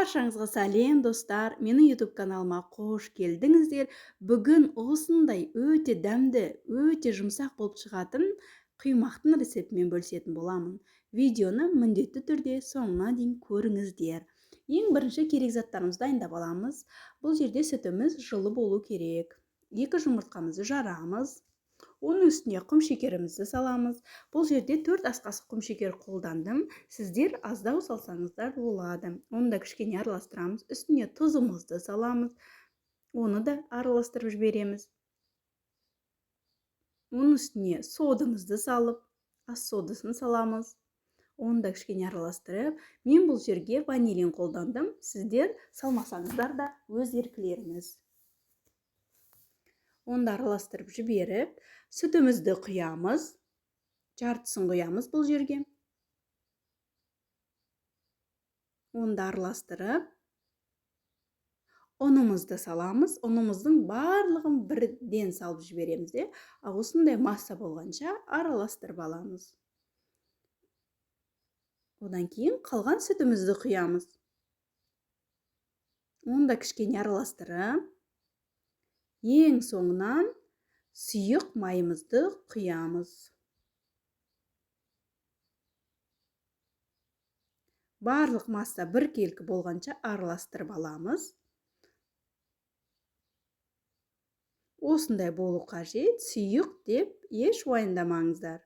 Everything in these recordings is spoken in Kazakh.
Баршаңызға сәлем достар, менің YouTube каналыма қош келдіңіздер. Бүгін осындай өте дәмді, өте жұмсақ болып шығатын құймақтың рецептімен бөлісетін боламын. Видеоны міндетті түрде соңына дейін көріңіздер. Ең бірінші керек заттарымызды дайындап аламыз. Бұл жерде сүтіміз жылы болу керек. 2 жұмыртқамызды жарамыз. Оның үстіне құм шекерімізді саламыз. Бұл жерде 4 ас қасық құм шекер қолдандым. Сіздер аздау салсаңыздар болады. Оны да кішкене араластырамыз. Үстіне тұзымызды саламыз. Оны да араластырып жібереміз. Оның үстіне содамызды салып, ас содасын саламыз. Оны да кішкене араластырып, мен бұл жерге ванилин қолдандым. Сіздер салмасаңыздар да өз еркілеріңіз. Оны да араластырып жіберіп, сүтімізді құямыз. Жартысын құямыз бұл жерге. Оны да араластырып, ұнымызды саламыз. Ұнымыздың барлығын бірден салып жібереміз де, осындай масса болғанша араластырып аламыз. Одан кейін қалған сүтімізді құямыз. Оны да кішкене араластырып, ең соңынан сұйық майымызды құямыз. Барлық масса біркелкі болғанша араластырып аламыз. Осындай болу қажет, сұйық деп еш уайымдамаңыздар.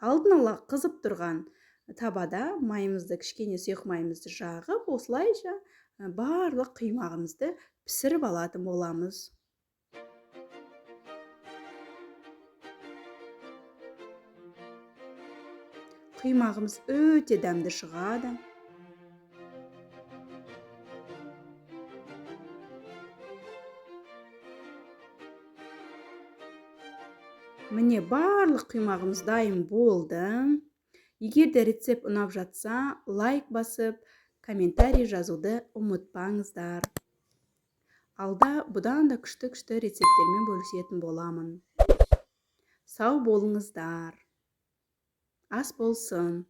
Алдын ала қызып тұрған табада майымызды, кішкене сұйық майымызды жағып, осылайша барлық құймағымызды пісіріп алатын боламыз. Құймағымыз өте дәмді шығады. Міне барлық құймағымыз дайын болды. Егер де рецепт ұнап жатса, лайк басып, комментарий жазуды ұмытпаңыздар. Алда бұдан да күшті рецепттермен бөлісетін боламын. Сау болыңыздар. Ас болсын.